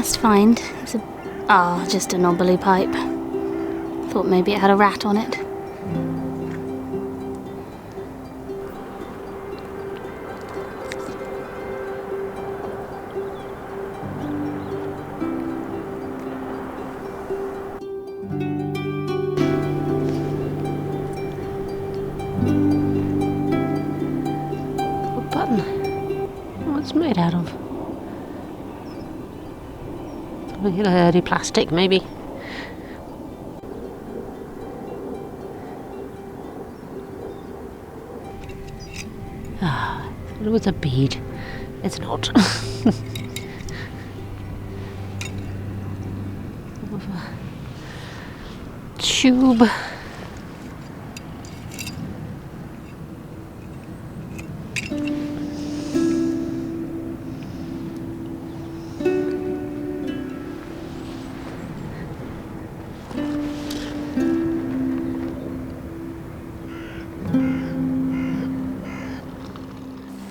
first find was just a knobbly pipe. Thought maybe it had a rat on it. What button? What's it made out of? Dirty plastic, maybe. It was a bead. It's not. Tube.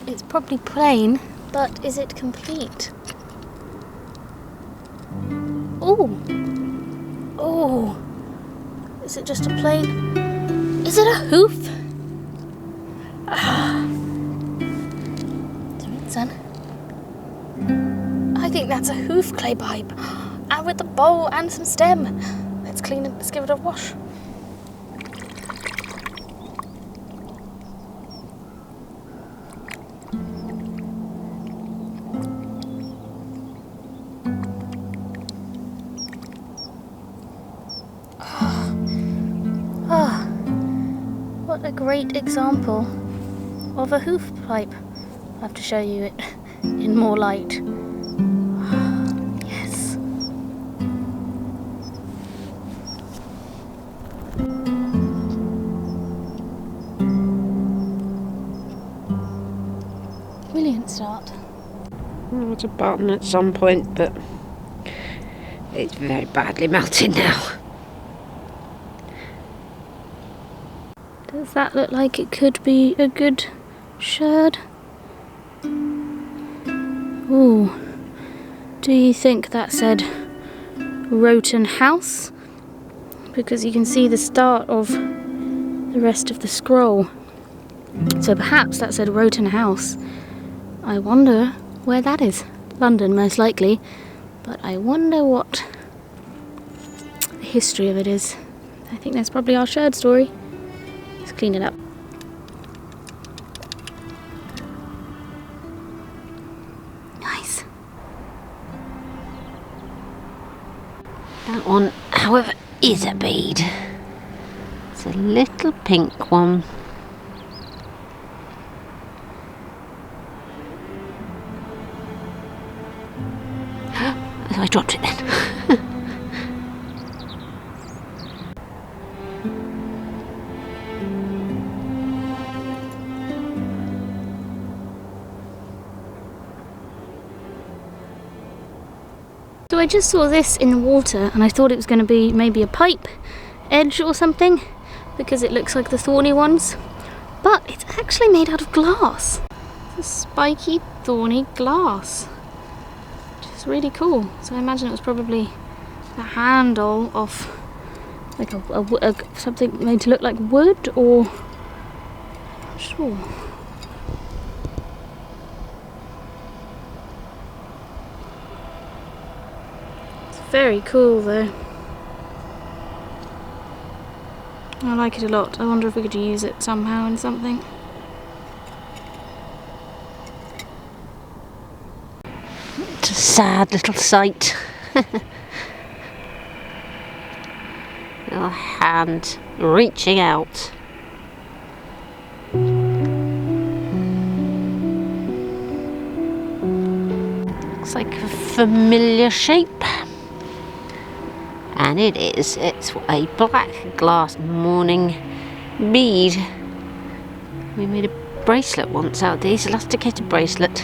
It's probably plain, but is it complete? Oh! Oh! Is it just a plain... Is it a hoof? Do it, son. I think that's a hoof clay pipe. And with the bowl and some stem. Let's clean it, let's give it a wash. What a great example of a hoof pipe. I'll have to show you it in more light. Yes. Brilliant start. Well, it's a button at some point, but it's very badly melted now. Does that look like it could be a good sherd? Ooh. Do you think that said Roten House? Because you can see the start of the rest of the scroll. So perhaps that said Roten House. I wonder where that is. London, most likely. But I wonder what the history of it is. I think that's probably our sherd story. Let's clean it up. Nice. That one, however, is a bead. It's a little pink one. I dropped it then. So I just saw this in water and I thought it was going to be maybe a pipe edge or something because it looks like the thorny ones, but it's actually made out of glass. It's a spiky, thorny glass, which is really cool. So I imagine it was probably a handle of like something made to look like wood, or I'm not sure. Very cool though. I like it a lot. I wonder if we could use it somehow in something. It's a sad little sight. Little hand reaching out. Looks like a familiar shape. And it is. It's a black glass mourning bead. We made a bracelet once out of these, elasticated bracelet.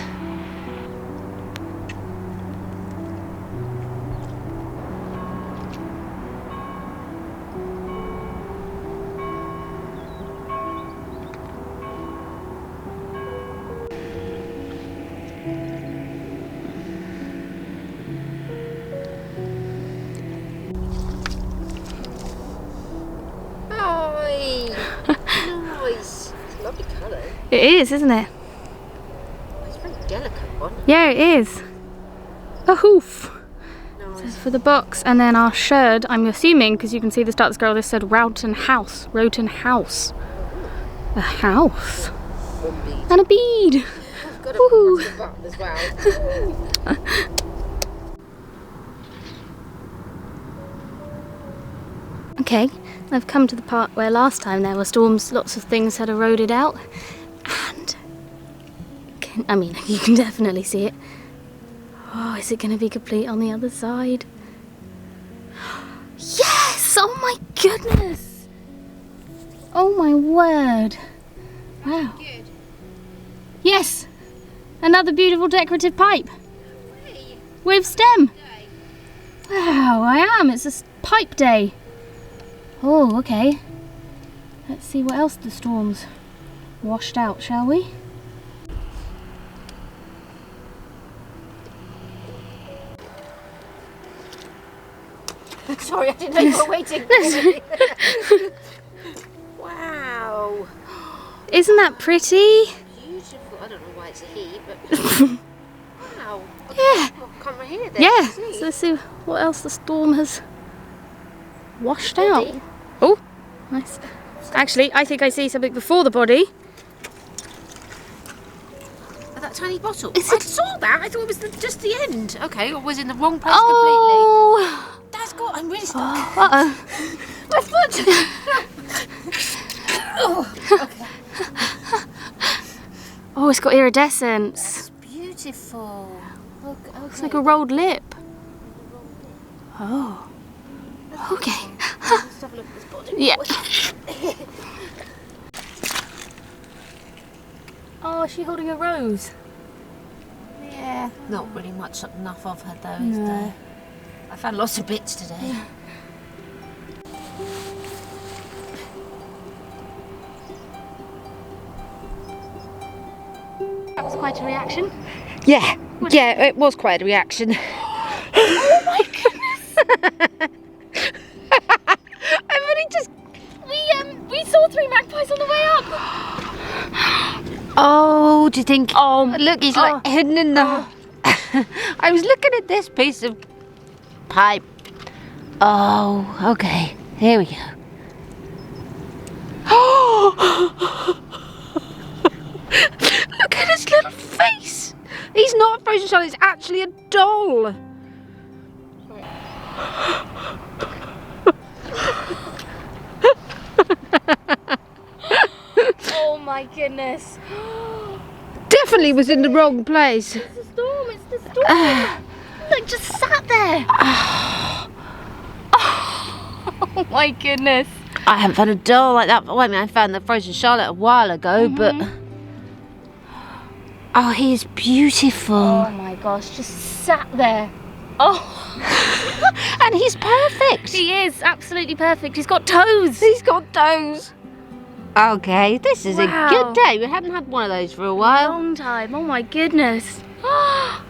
colour. It is, isn't it? It's a very delicate one. Yeah, it is. A hoof. Nice. This is for the box, and then our shirt, I'm assuming, because you can see the start of the scroll, this said Roughton House. Roughton House. A house. One bead. And a bead. I've got a Woohoo. plastic button as well. Okay, I've come to the part where last time there were storms, lots of things had eroded out, and you can definitely see it. Oh, is it going to be complete on the other side? Yes! Oh my goodness! Oh my word! Wow. Good. Yes! Another beautiful decorative pipe Hey, with stem. day. Wow, I am. It's a pipe day. Oh, okay. Let's see what else the storm's washed out, shall we? Sorry, I didn't know you were waiting. Wow. Isn't that pretty? Beautiful. I don't know why it's a he, but wow. Yeah. I'll come right here then. Yeah. See? So let's see what else the storm has washed Body. out. Oh, nice. Actually, I think I see something before the body. Oh, that tiny bottle. Is I it- saw that. I thought it was just the end. Okay, I was in the wrong place Oh. completely. That's got. I'm really stuck. Uh-oh. My foot. Oh, okay. Oh, it's got iridescence. That's beautiful. Look, okay. It's like a rolled lip. Oh. Okay. Let's have a look at this body. Yeah. Oh, is she holding a rose? Yeah. Not really much enough of her though, is No. there? I found lots of bits today. That was quite a reaction. Yeah, yeah, it was quite a reaction. Oh my goodness! I've only just. We saw 3 magpies on the way up. Oh, do you think? Oh, Look, he's like hidden in the. I was looking at this piece of pipe. Oh, okay. Here we go. Look at his little face. He's not a frozen shell. He's actually a doll. Oh my goodness! Definitely was in the wrong place. It's the storm. It's the storm. Look, just sat there. Oh my goodness! I haven't found a doll like that. Well, I mean, I found the frozen Charlotte a while ago, but oh, he's beautiful, Oh my gosh! Just sat there. Oh, and he's perfect. he is absolutely perfect. He's got toes. He's got toes. Okay, this is Wow. a good day. We haven't had one of those for a while. Long time. Oh my goodness. Ah.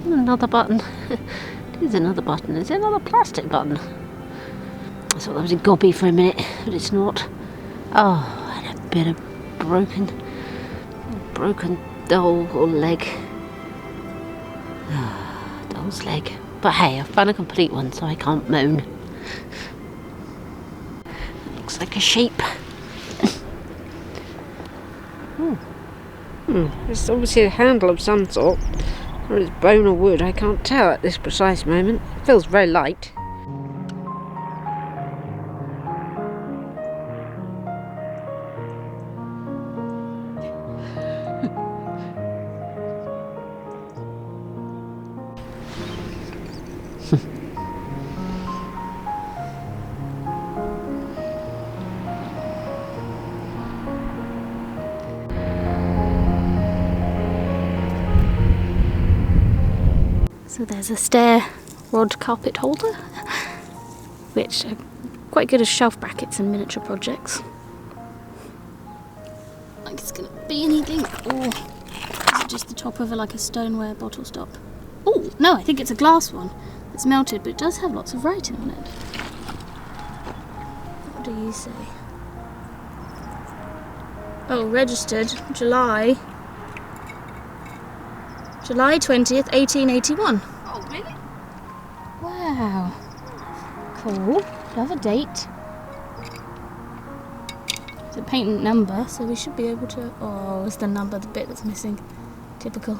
Another button. There's another button. There's another plastic button. I thought that was a Gobby for a minute, but it's not. Oh, and a bit of broken doll or leg. Doll's leg. But hey, I've found a complete one, so I can't moan. Looks like a sheep. It's obviously a handle of some sort. Or it's bone or wood, I can't tell at this precise moment. It feels very light. So there's a stair rod carpet holder, which are quite good as shelf brackets in miniature projects. Like it's gonna be anything, or is it just the top of like a stoneware bottle stop? Oh no, I think it's a glass one. It's melted, but it does have lots of writing on it. What do you say? Oh, registered July 20th, 1881. Oh, really? Wow. Cool. Love a date. It's a patent number, so we should be able to... Oh, it's the number, the bit that's missing. Typical.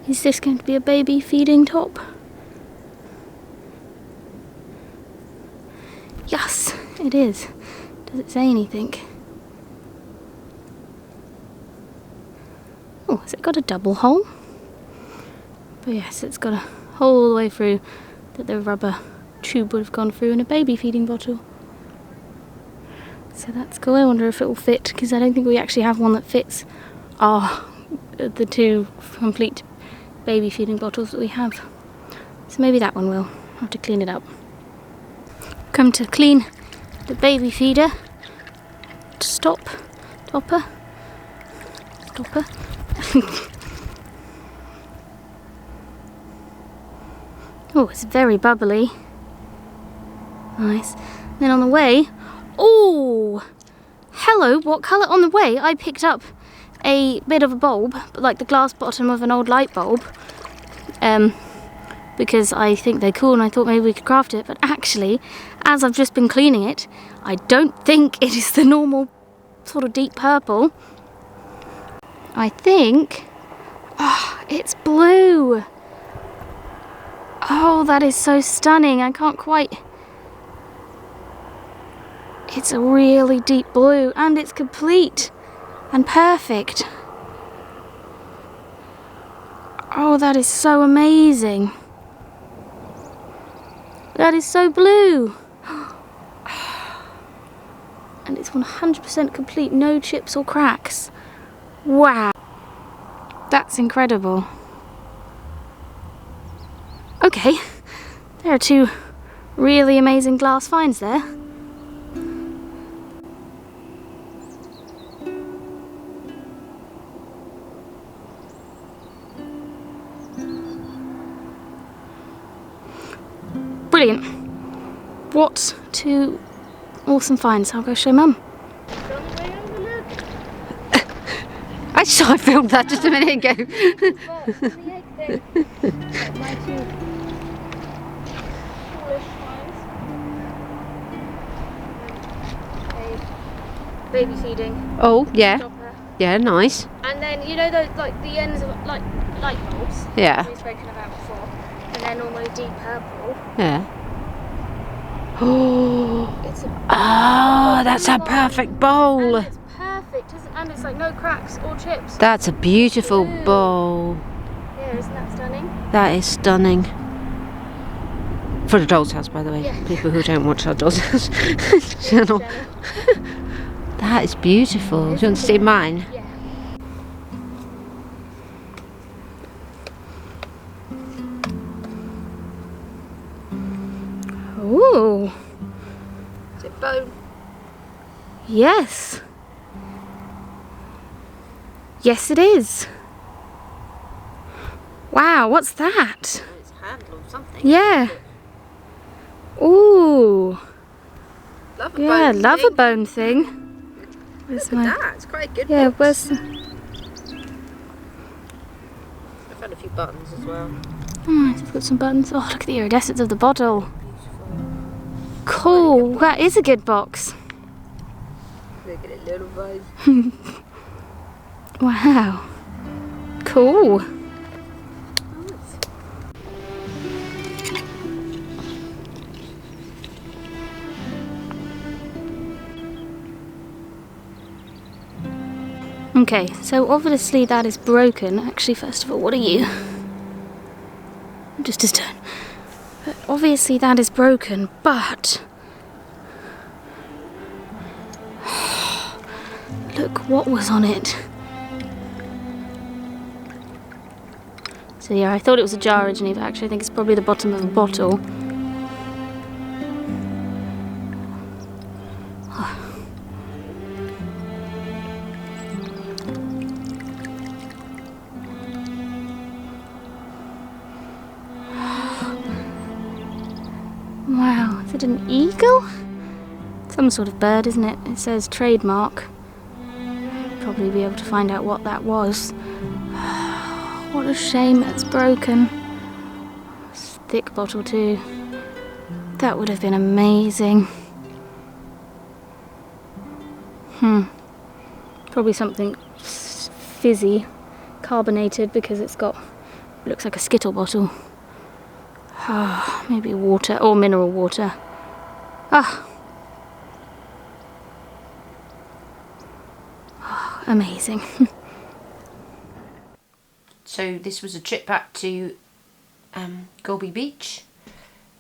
Is this going to be a baby feeding top? Yes, it is. Does it say anything? Oh, has it got a double hole? But yes, it's got a hole all the way through that the rubber tube would have gone through in a baby feeding bottle. So that's cool. I wonder if it will fit, because I don't think we actually have one that fits the two complete baby feeding bottles that we have. So maybe that one will. I'll have to clean it up. Come to clean the baby feeder. Stopper. Oh, it's very bubbly. Nice. Then on the way, oh, hello, what colour? On the way I picked up a bit of a bulb, but like the glass bottom of an old light bulb, because I think they're cool and I thought maybe we could craft it, but actually, as I've just been cleaning it, I don't think it is the normal sort of deep purple. I think, it's blue. Oh, that is so stunning. I can't quite... It's a really deep blue and it's complete and perfect. Oh, that is so amazing. That is so blue. And it's 100% complete, no chips or cracks. Wow. That's incredible. Okay, there are two really amazing glass finds there. Brilliant. What two awesome finds. I'll go show Mum. I filmed that just a minute ago. Baby feeding. Oh, yeah. Stopper. Yeah, nice. And then, you know those, like, the ends of, like, light bulbs? Yeah. We've spoken about before. And they're normally deep purple. Yeah. Oh, It's a that's a perfect bowl. And it's perfect, and it's like no cracks or chips. That's a beautiful bowl. Yeah, isn't that stunning? That is stunning. For the Doll's House, by the way. Yeah. People who don't watch our Doll's House channel. That is beautiful. Do you want to see mine? Yeah. Ooh. Is it bone? Yes. Yes, it is. Wow, what's that? It's a handle or something. Yeah. Ooh. Love a Yeah, bone love a thing. bone thing. Where's Look at that, it's quite a good Yeah, box. where's... I found a few buttons as well. Oh, it's got some buttons. Oh, look at the iridescence of the bottle. Beautiful. Cool. That is a good box. Look at it, little guys. Wow. Cool. Okay, so obviously that is broken. Actually, first of all, what are you? Just a stone. But obviously that is broken, but... Look what was on it. So yeah, I thought it was a jar originally, but actually I think it's probably the bottom of a bottle. Wow, is it an eagle? Some sort of bird, isn't it? It says trademark. Probably be able to find out what that was. What a shame it's broken. It's a thick bottle too. That would have been amazing. Probably something fizzy, carbonated, because it's got, looks like a Skittle bottle. Maybe water or mineral water. Amazing. So this was a trip back to Gobby Beach.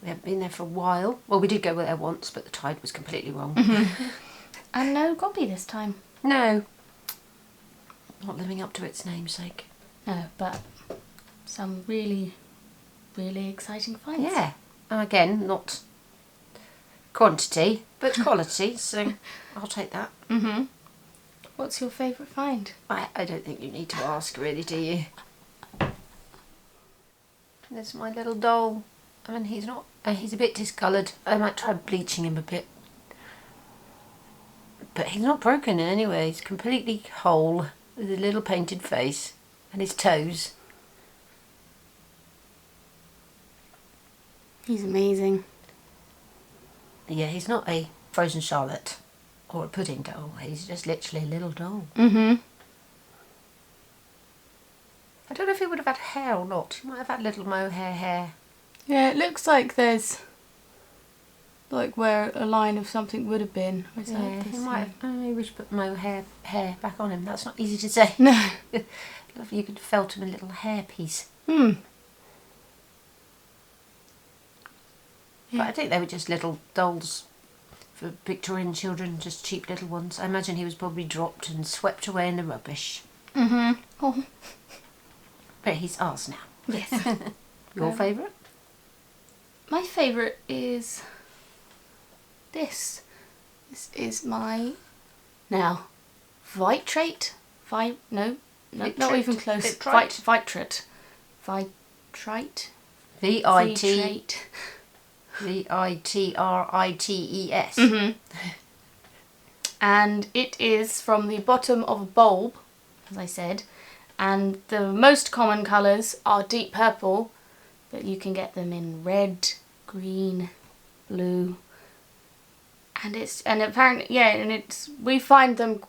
We haven't been there for a while. Well, we did go there once, but the tide was completely wrong. And no Gobby this time. No. Not living up to its namesake. No, but some really, really exciting finds. Yeah. And again, not quantity, but quality, so I'll take that. What's your favourite find? I don't think you need to ask, really, do you? There's my little doll. I mean, he's not... he's a bit discoloured. I might try bleaching him a bit. But he's not broken in any way. He's completely whole, with a little painted face and his toes. He's amazing. Yeah, he's not a frozen Charlotte or a pudding doll. He's just literally a little doll. I don't know if he would have had hair or not. He might have had little mohair hair. Yeah, it looks like there's like where a line of something would have been. Yeah, he might have. Maybe we should put mohair hair back on him. That's not easy to say. No. Love you could felt him a little hair piece. Yeah. But I think they were just little dolls for Victorian children, just cheap little ones. I imagine he was probably dropped and swept away in the rubbish. Oh. But he's ours now. Yes. Your favourite? My favourite is this. This is my vitrate. No, not even close. Vitrite. Vitrate. Vitrite. V-I-T. V-I-T-R-I-T-E-S. And it is from the bottom of a bulb, as I said. And the most common colours are deep purple, but you can get them in red, green, blue, and apparently we found them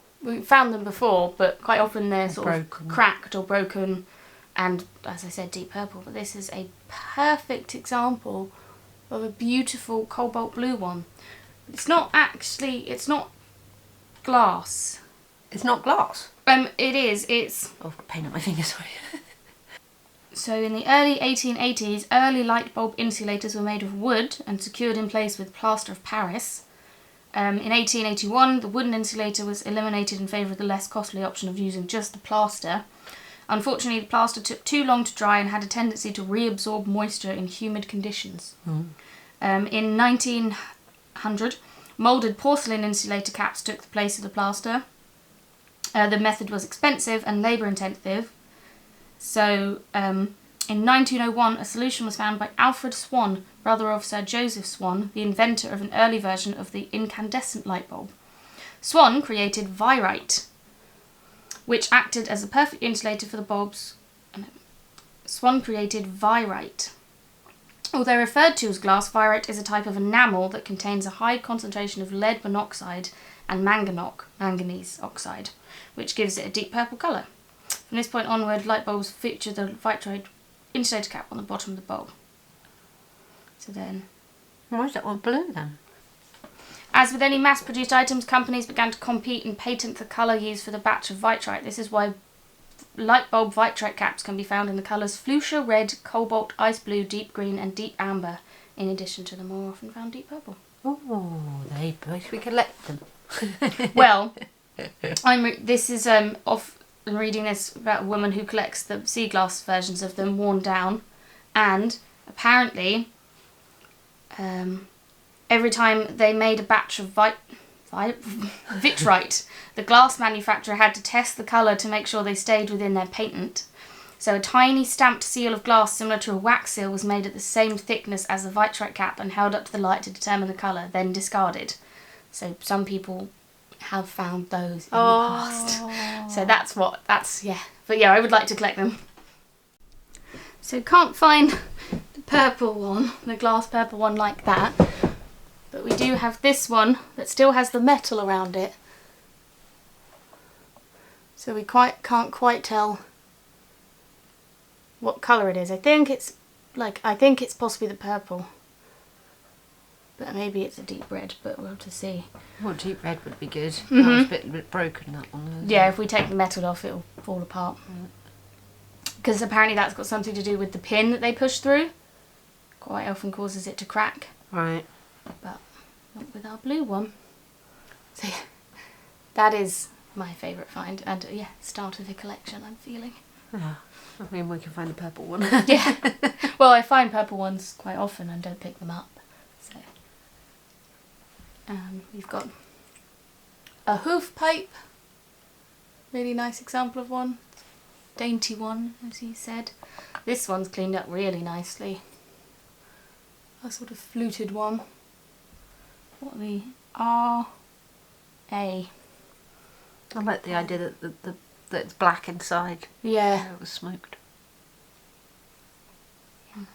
before, but quite often they're sort of cracked or broken, and as I said, deep purple. But this is a perfect example of a beautiful cobalt blue one. It's not glass. It's not glass? It is. It's... Oh, I've got pain on my finger, sorry. So in the early 1880s, early light bulb insulators were made of wood and secured in place with plaster of Paris. In 1881, the wooden insulator was eliminated in favour of the less costly option of using just the plaster. Unfortunately, the plaster took too long to dry and had a tendency to reabsorb moisture in humid conditions. In 1900, Moulded porcelain insulator caps took the place of the plaster. The method was expensive and labour intensive. So in 1901 a solution was found by Alfred Swan, brother of Sir Joseph Swan, the inventor of an early version of the incandescent light bulb. Swan created Virite, which acted as a perfect insulator for the bulbs. Swan created Virite. Although referred to as glass, Virite is a type of enamel that contains a high concentration of lead monoxide and manganese oxide, which gives it a deep purple colour. From this point onward, light bulbs feature the Victorian insulator cap on the bottom of the bulb. So then... Why is that one blue then? As with any mass-produced items, companies began to compete and patent the colour used for the batch of Vitrite. This is why light bulb Vitrite caps can be found in the colours fuchsia red, cobalt, ice blue, deep green and deep amber, in addition to the more often found deep purple. Oh, they both, we collect them. Well, I'm reading this about a woman who collects the sea glass versions of them, worn down, and apparently every time they made a batch of Vitrite, the glass manufacturer had to test the colour to make sure they stayed within their patent. So a tiny stamped seal of glass similar to a wax seal was made at the same thickness as the Vitrite cap and held up to the light to determine the colour, then discarded. So some people have found those in the past. So yeah. But yeah, I would like to collect them. So can't find the purple one, the glass purple one like that. But we do have this one that still has the metal around it. So we can't quite tell what colour it is. I think it's possibly the purple. But maybe it's a deep red, but we'll have to see. Well, deep red would be good. Mm-hmm. That was a bit broken, that one. Yeah, if we take the metal off, it'll fall apart. Because apparently that's got something to do with the pin that they push through. Quite often causes it to crack. Right. But not with our blue one. So yeah, that is my favourite find. And yeah, start of the collection, I'm feeling. Yeah. I mean, we can find a purple one. Yeah. Well, I find purple ones quite often and don't pick them up. So we've got a hoof pipe. Really nice example of one. Dainty one, as you said. This one's cleaned up really nicely. A sort of fluted one. What are the R.A.? I like the idea that that it's black inside. Yeah. It was smoked.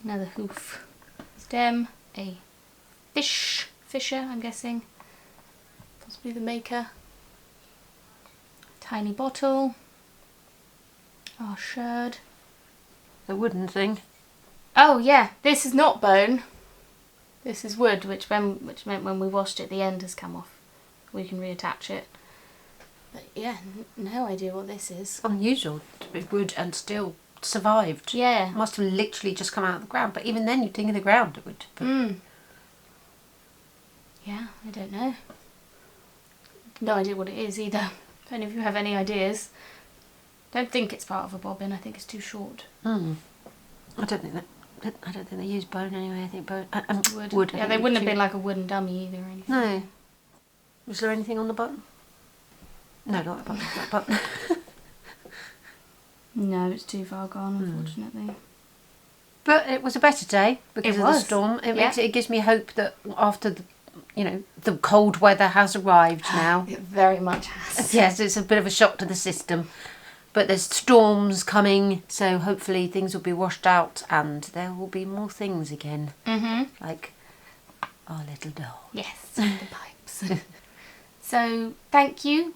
Another hoof. Stem. A fisher, I'm guessing. Possibly the maker. Tiny bottle. Our sherd. The wooden thing. Oh yeah, this is not bone. This is wood, which meant when we washed it, the end has come off. We can reattach it. But yeah, no idea what this is. Unusual to be wood and still survived. Yeah. It must have literally just come out of the ground. But even then, you'd think in the ground it would. But Yeah, I don't know. No idea what it is either. If any of you have any ideas. Don't think it's part of a bobbin. I think it's too short. I don't think they use bone anyway. I think bone Wood. Wood. Yeah, they wouldn't have been like a wooden dummy either or anything. No. Was there anything on the button? No, not the button. That button. No, it's too far gone, unfortunately. But it was a better day because of the storm. It gives me hope that after the cold weather has arrived now. It very much has. Yes, it's a bit of a shock to the system. But there's storms coming, so hopefully things will be washed out and there will be more things again. Like our little doll. Yes, the pipes. So, thank you,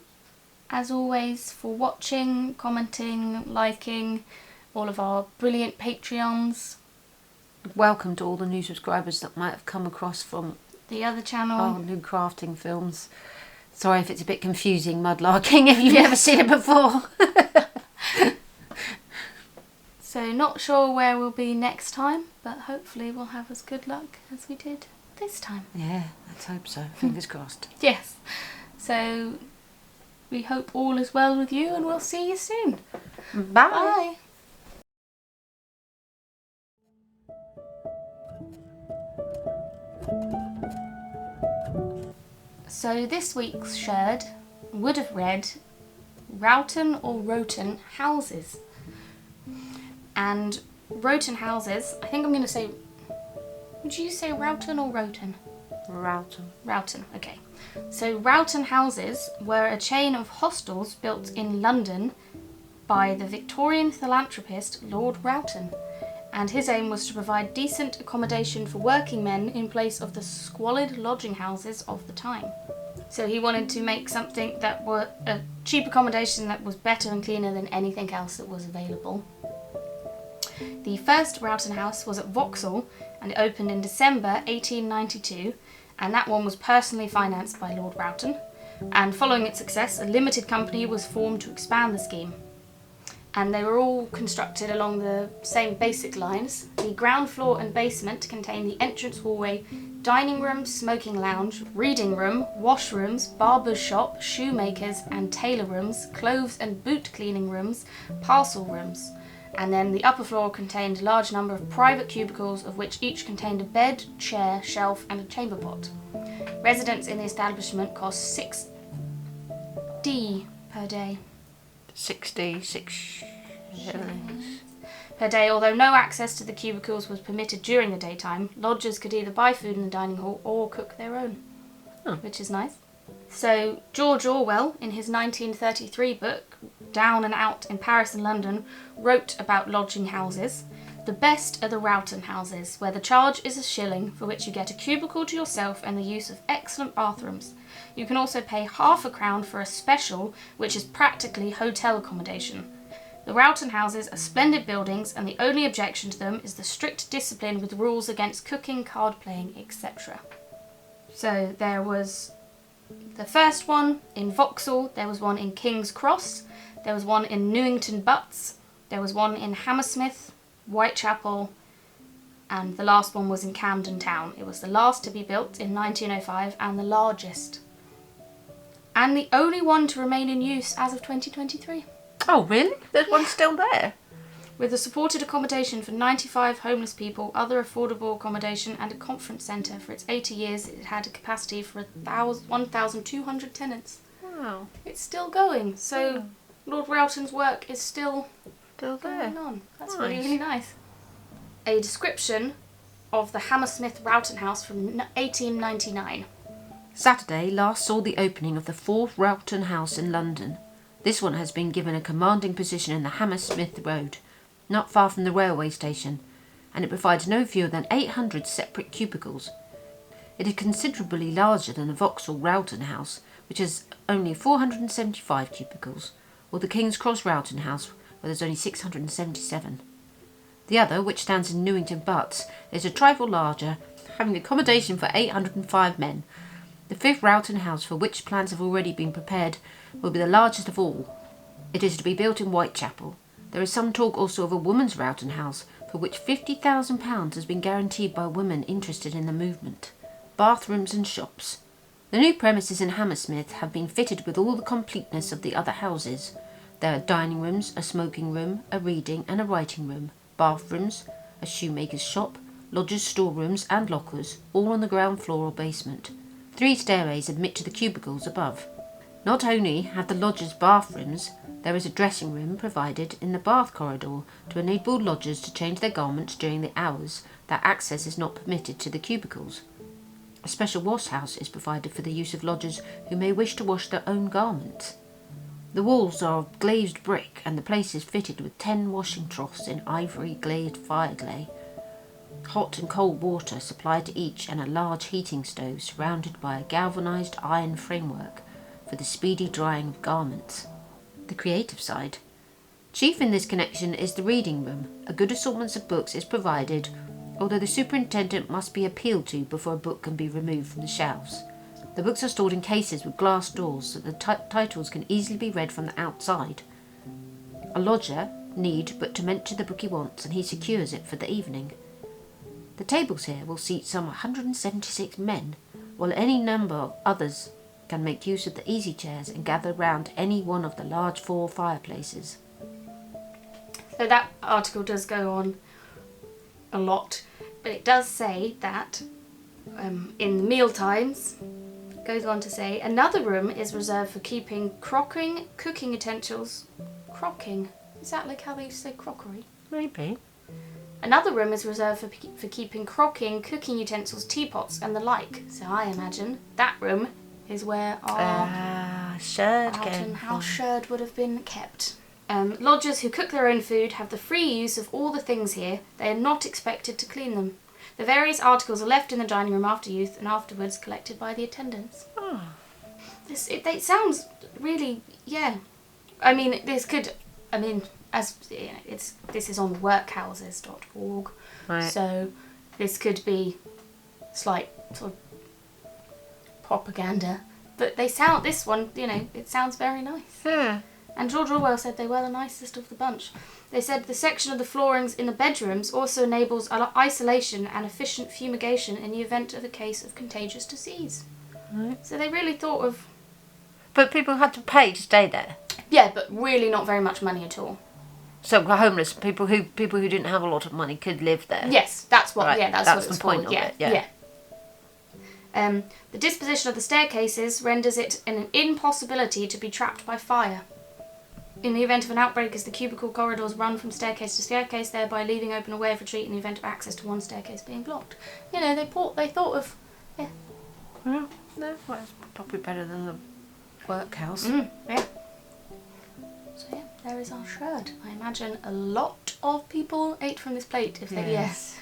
as always, for watching, commenting, liking, all of our brilliant Patreons. Welcome to all the new subscribers that might have come across from the other channel. Our new crafting films. Sorry if it's a bit confusing, Mudlarking, if you've never seen it before. So not sure where we'll be next time, but hopefully we'll have as good luck as we did this time. Yeah, let's hope so. Fingers crossed. Yes. So we hope all is well with you and we'll see you soon. Bye. Bye. So this week's sherd would have read Rowton or Roton houses. And Roton houses, I think I'm going to say, would you say Rowton or Roton? Rowton. Rowton, okay. So Rowton houses were a chain of hostels built in London by the Victorian philanthropist Lord Rowton, and his aim was to provide decent accommodation for working men in place of the squalid lodging houses of the time. So he wanted to make something that were a cheap accommodation that was better and cleaner than anything else that was available. The first Rowton house was at Vauxhall and it opened in December 1892, and that one was personally financed by Lord Rowton, and following its success a limited company was formed to expand the scheme. And they were all constructed along the same basic lines. The ground floor and basement contained the entrance hallway, dining room, smoking lounge, reading room, washrooms, barber's shop, shoemakers and tailor rooms, clothes and boot cleaning rooms, parcel rooms. And then the upper floor contained a large number of private cubicles, of which each contained a bed, chair, shelf and a chamber pot. Residence in the establishment cost 6d per day. 66 shillings per day, although no access to the cubicles was permitted during the daytime. Lodgers could either buy food in the dining hall or cook their own, which is nice. So George Orwell, in his 1933 book, Down and Out in Paris and London, wrote about lodging houses. The best are the Rowton houses, where the charge is £1, for which you get a cubicle to yourself and the use of excellent bathrooms. You can also pay £0.50 for a special, which is practically hotel accommodation. The Rowton houses are splendid buildings, and the only objection to them is the strict discipline with rules against cooking, card playing, etc. So there was the first one in Vauxhall, there was one in King's Cross, there was one in Newington Butts, there was one in Hammersmith, Whitechapel, and the last one was in Camden Town. It was the last to be built in 1905 and the largest. And the only one to remain in use as of 2023. Oh, really? There's one still there? With a supported accommodation for 95 homeless people, other affordable accommodation and a conference centre. For its 80 years, it had a capacity for 1,200 tenants. Wow. It's still going, so Lord Rowton's work is still Still there. going on. That's Nice. really, really nice. A description of the Hammersmith Rowton House from 1899. Saturday last saw the opening of the 4th Rowton House in London. This one has been given a commanding position in the Hammersmith Road, not far from the railway station, and it provides no fewer than 800 separate cubicles. It is considerably larger than the Vauxhall Rowton House, which has only 475 cubicles, or the King's Cross Rowton House, where there's only 677. The other, which stands in Newington Butts, is a trifle larger, having accommodation for 805 men. The 5th Rowton House, for which plans have already been prepared, will be the largest of all. It is to be built in Whitechapel. There is some talk also of a woman's Rowton House, for which £50,000 has been guaranteed by women interested in the movement. Bathrooms and shops. The new premises in Hammersmith have been fitted with all the completeness of the other houses. There are dining rooms, a smoking room, a reading and a writing room, bathrooms, a shoemaker's shop, lodgers' storerooms and lockers, all on the ground floor or basement. 3 stairways admit to the cubicles above. Not only have the lodgers bathrooms, there is a dressing room provided in the bath corridor to enable lodgers to change their garments during the hours that access is not permitted to the cubicles. A special wash house is provided for the use of lodgers who may wish to wash their own garments. The walls are of glazed brick and the place is fitted with 10 washing troughs in ivory glazed fireglay. Hot and cold water supplied to each, and a large heating stove surrounded by a galvanised iron framework for the speedy drying of garments. The creative side. Chief in this connection is the reading room. A good assortment of books is provided, although the superintendent must be appealed to before a book can be removed from the shelves. The books are stored in cases with glass doors so the titles can easily be read from the outside. A lodger need but to mention the book he wants and he secures it for the evening. The tables here will seat some 176 men, while any number of others can make use of the easy chairs and gather round any one of the large 4 fireplaces. So that article does go on a lot, but it does say that in the meal times goes on to say, another room is reserved for keeping cooking utensils. Crocking? Is that like how they used to say crockery? Maybe. Another room is reserved for keeping cooking utensils, teapots, and the like. So I imagine that room is where our Sherd house sherd would have been kept. Lodgers who cook their own food have the free use of all the things here. They are not expected to clean them. The various articles are left in the dining room after use and afterwards collected by the attendants. Oh. It sounds really, yeah. I mean, this is on workhouses.org, Right. so this could be slight sort of propaganda, but this one, it sounds very nice. Yeah. And George Orwell said they were the nicest of the bunch. They said the section of the floorings in the bedrooms also enables isolation and efficient fumigation in the event of a case of contagious disease. Right. So they really thought of... But people had to pay to stay there. Yeah, but really not very much money at all. So homeless people who didn't have a lot of money could live there. Yes, that's what. Right. Yeah, that's what it's the point called. of it. Yeah. The disposition of the staircases renders it an impossibility to be trapped by fire. In the event of an outbreak, as the cubicle corridors run from staircase to staircase, thereby leaving open a way of retreat in the event of access to one staircase being blocked. They thought of. Yeah. Well, no, that's probably better than the workhouse. Yeah. So yeah, there is our sherd. I imagine a lot of people ate from this plate if they... Yes.